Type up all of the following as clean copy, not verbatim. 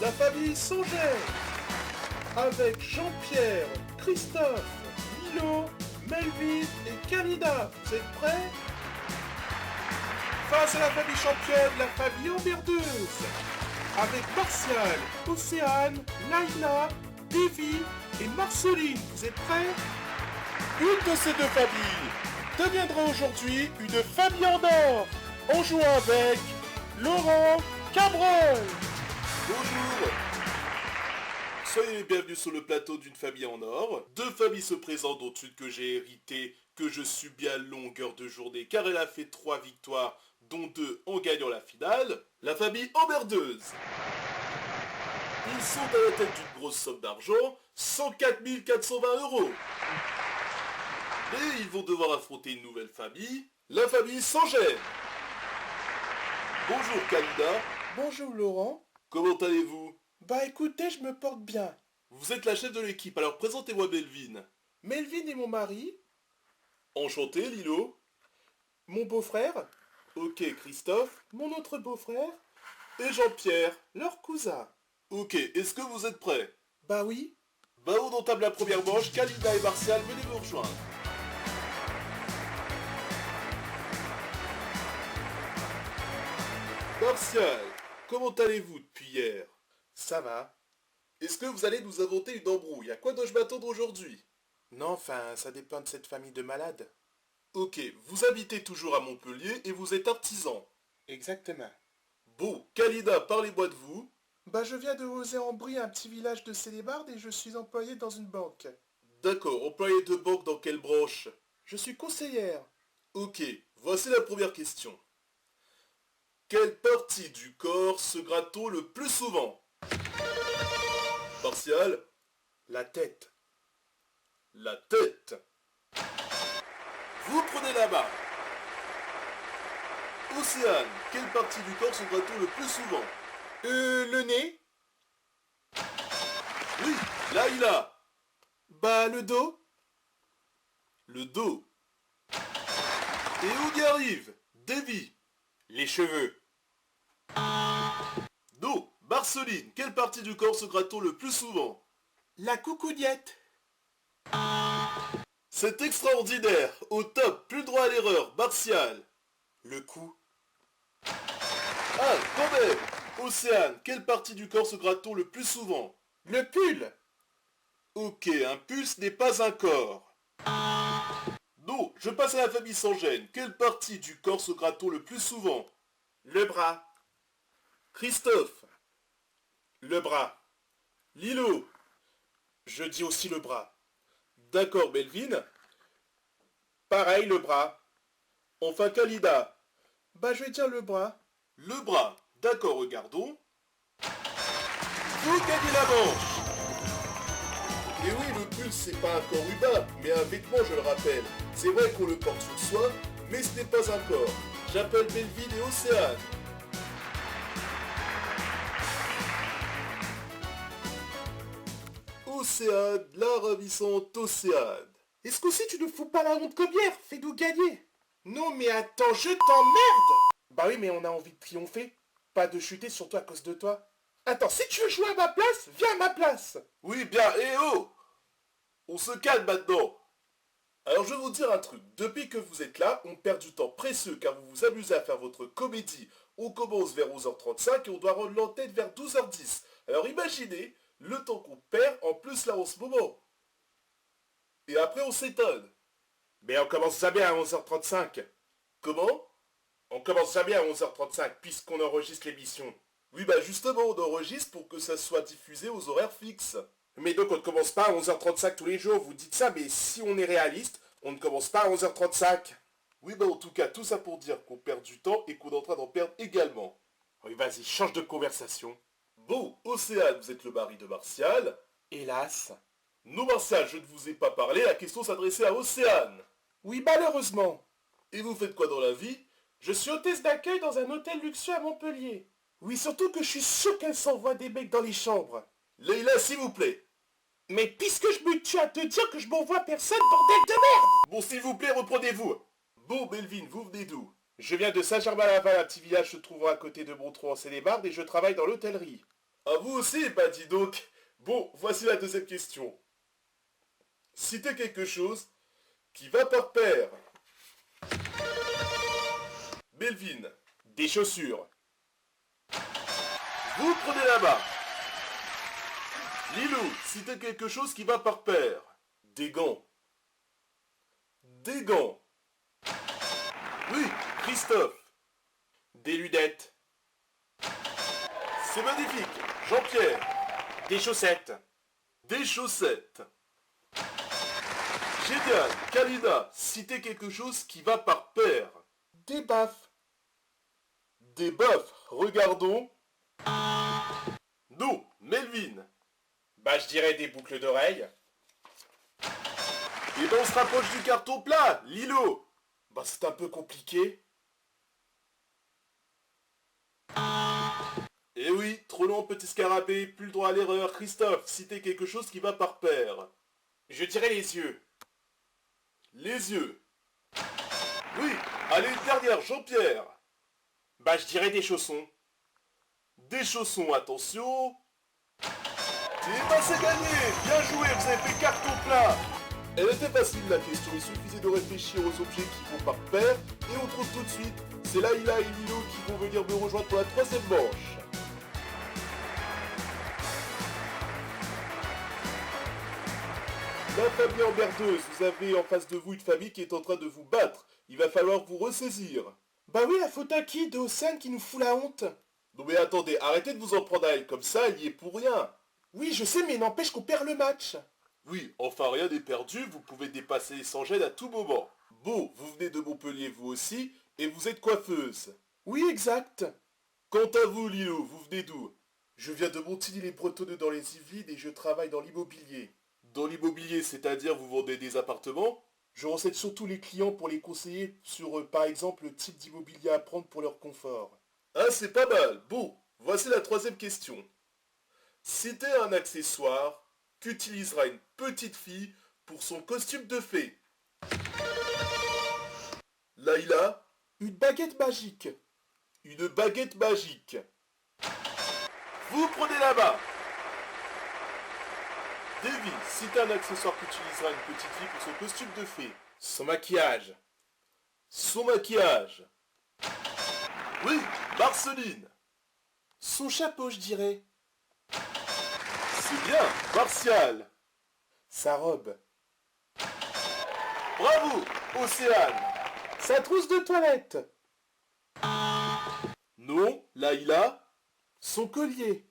la famille Sanger, avec Jean-Pierre, Christophe, Lilo, Melvin et Kalida. Vous êtes prêts? Face à la famille championne, la famille emmerdeuse, avec Martial, Océane, Laila, Davy et Marceline. Vous êtes prêts? Une de ces deux familles deviendra aujourd'hui une famille en or, en jouant avec Laurent Cabrol. Bonjour. Soyez les bienvenus sur le plateau d'une famille en or. Deux familles se présentent, dont une que j'ai héritée, que je subis à longueur de journée, car elle a fait 3 victoires, dont 2 en gagnant la finale. La famille emmerdeuse. Ils sont à la tête d'une grosse somme d'argent, 104 420 €. Et ils vont devoir affronter une nouvelle famille, la famille Sanger. Bonjour Kalida. Bonjour Laurent. Comment allez-vous? Bah écoutez, je me porte bien. Vous êtes la chef de l'équipe, alors présentez-moi Melvin. Melvin est mon mari, Enchanté, Lilo. mon beau-frère, Ok, Christophe. mon autre beau-frère, Et Jean-Pierre. leur cousin. Ok, est-ce que vous êtes prêts? Bah oui. Bah on entame la première manche, Kalida et Martial, venez me rejoindre. Martial, comment allez-vous depuis hier? Ça va. Est-ce que vous allez nous inventer une embrouille? À quoi dois-je m'attendre aujourd'hui? Non, enfin, ça dépend de cette famille de malades. Ok, vous habitez toujours à Montpellier et vous êtes artisan. Exactement. Bon, Kalida, parlez-moi de vous. Bah je viens de Rozay-en-Brie, un petit village de Célébarde, et je suis employé dans une banque. D'accord, employé de banque dans quelle branche? Je suis conseillère. Ok, voici la première question. Quelle partie du corps se gratte-t-on le plus souvent? Martial, La tête. la tête. Vous prenez la main. Océane, quelle partie du corps se gratte-t-on le plus souvent? Le nez. Oui, Laila, Bah le dos. le dos. Et on y arrive, Davy, Les cheveux. non, Marceline, quelle partie du corps se gratte-t-on le plus souvent? La coucougnette. C'est extraordinaire, au top, plus droit à l'erreur, Martial. Le cou. Ah, quand même! Océane, quelle partie du corps se gratte-t-on le plus souvent? Le pull. Ok, un pulse n'est pas un corps. Non, je passe à la famille sans gêne. Quelle partie du corps se gratte-t-on le plus souvent? Le bras. Christophe, Le bras. Lilo, Je dis aussi le bras. d'accord, Melvin. Pareil, le bras. Enfin, Kalida, Bah je vais dire le bras. le bras. D'accord, regardons. Vous gagnez la manche. Et oui, le pulse, c'est pas un corps humain, mais un vêtement, je le rappelle. C'est vrai qu'on le porte sur soi, mais ce n'est pas un corps. J'appelle Melvin et Océane. Océane, la ravissante Océane. Est-ce qu'aussi tu ne fous pas la honte comme hier? Fais-nous gagner. Non mais attends, je t'emmerde. Bah oui, mais on a envie de triompher. Pas de chuter surtout à cause de toi. Attends, si tu veux jouer à ma place, viens à ma place. Oui, bien, et oh! On se calme maintenant. Alors je vais vous dire un truc, depuis que vous êtes là, on perd du temps précieux car vous vous amusez à faire votre comédie. On commence vers 11h35 et on doit rendre l'antenne vers 12h10. Alors imaginez le temps qu'on perd en plus là en ce moment. Et après on s'étonne. Mais on commence jamais à 11h35. Comment? On commence jamais à 11h35 puisqu'on enregistre l'émission. Oui bah justement on enregistre pour que ça soit diffusé aux horaires fixes. Mais donc on ne commence pas à 11h35 tous les jours, vous dites ça, mais si on est réaliste, on ne commence pas à 11h35. Oui bah en tout cas tout ça pour dire qu'on perd du temps et qu'on est en train d'en perdre également. Oui, vas-y, change de conversation. Bon, Océane, vous êtes le mari de Martial. Hélas. Non Martial, je ne vous ai pas parlé, la question s'adressait à Océane. Oui, malheureusement. Et vous faites quoi dans la vie? Je suis hôtesse d'accueil dans un hôtel luxueux à Montpellier. Oui, surtout que je suis sûr qu'elle s'envoie des mecs dans les chambres. Leïla, s'il vous plaît. Mais puisque je me tue à te dire que je m'envoie personne, bordel de merde! Bon, s'il vous plaît, reprenez-vous. Bon, Melvin, vous venez d'où? Je viens de Saint-Germain-Laval, un petit village se trouvant à côté de Montreux en Seine-et-Marne, et je travaille dans l'hôtellerie. À vous aussi, bah dis donc. Bon, voici la deuxième question. Citez quelque chose qui va par paire. Melvin. Des chaussures. Vous prenez la main. Lilou, citez quelque chose qui va par paire. Des gants. Des gants. Oui, Christophe. Des lunettes. C'est magnifique. Jean-Pierre. Des chaussettes. Des chaussettes. Génial. Kalina, citez quelque chose qui va par paire. Des baffes. Des baffes. Regardons. Non, Melvin. Bah je dirais des boucles d'oreilles. Et ben on se rapproche du carton plat, Lilo. Bah c'est un peu compliqué. Eh oui, trop long petit scarabée, plus le droit à l'erreur. Christophe, citez quelque chose qui va par paire. Je dirais les yeux. Les yeux. Oui, allez, une dernière, Jean-Pierre. Bah je dirais des chaussons. Des chaussons, attention. Et ben c'est gagné. Bien joué, vous avez fait carton plat. Elle était facile la question, il suffisait de réfléchir aux objets qui vont par paire. Et on trouve tout de suite, c'est Laïla et Lilo qui vont venir me rejoindre pour la troisième manche. La famille emmerdeuse, vous avez en face de vous une famille qui est en train de vous battre. Il va falloir vous ressaisir. Bah oui, la faute à qui? De Océane qui nous fout la honte. Non mais attendez, arrêtez de vous en prendre à elle comme ça, elle y est pour rien. Oui, je sais, mais n'empêche qu'on perd le match. Oui, enfin rien n'est perdu, vous pouvez dépasser sans gêne à tout moment. Bon, vous venez de Montpellier vous aussi, et vous êtes coiffeuse. Oui, exact. Quant à vous, Lilo, vous venez d'où? Je viens de Montigny-les-Bretonneux dans les Yvelines et je travaille dans l'immobilier. Dans l'immobilier, c'est-à-dire vous vendez des appartements? Je renseigne surtout les clients pour les conseiller sur, par exemple, le type d'immobilier à prendre pour leur confort. Ah, c'est pas mal. Bon, voici la troisième question. Citez un accessoire qu'utilisera une petite fille pour son costume de fée. Laïla? Une baguette magique. Une baguette magique. Vous prenez la main. Davy, citez un accessoire qu'utilisera une petite fille pour son costume de fée. Son maquillage. Son maquillage. Oui, Marceline. Son chapeau, je dirais. C'est bien, Martial. Sa robe. Bravo, Océane. Sa trousse de toilette. Non, Laïla. Son collier.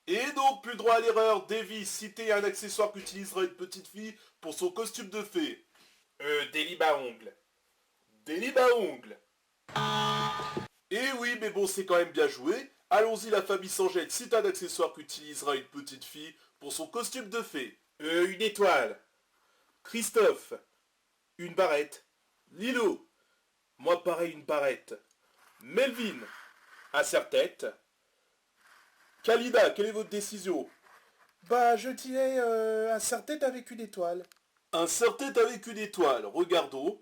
Et donc, plus droit à l'erreur, Davy, citez un accessoire qu'utilisera une petite fille pour son costume de fée. Des libes à ongles. Des libes à ongles. Et oui, mais bon, c'est quand même bien joué. Allons-y, la famille Sangel, cite un accessoire qu'utilisera une petite fille pour son costume de fée. Une étoile. Christophe. Une barrette. Lilo. Moi pareil, une barrette. Melvin. Un serre-tête. Kalina, quelle est votre décision? Bah je dirais un serre-tête avec une étoile. Un serre-tête avec une étoile, regardons.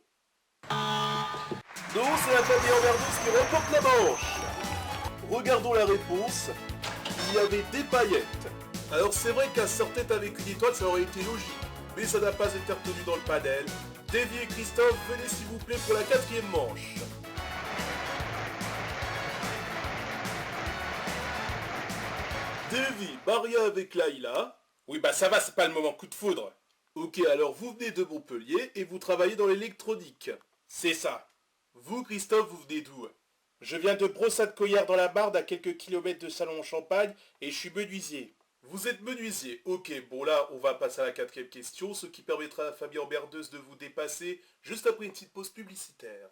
Non, c'est la famille emmerdeuse qui remporte la manche. Regardons la réponse. Il y avait des paillettes. Alors c'est vrai qu'un serre-tête avec une étoile, ça aurait été logique. Mais ça n'a pas été retenu dans le panel. Davy et Christophe, venez s'il vous plaît pour la quatrième manche. Davy, Maria avec Laïla. Oui bah ça va, c'est pas le moment coup de foudre. Ok, alors vous venez de Montpellier et vous travaillez dans l'électronique. C'est ça. Vous, Christophe, vous venez d'où? Je viens de Brossat-Coillard dans la Barde, à quelques kilomètres de Salon-en-Champagne, et je suis menuisier. Vous êtes menuisier. Ok, bon là, on va passer à la quatrième question, ce qui permettra à la famille emmerdeuse de vous dépasser juste après une petite pause publicitaire.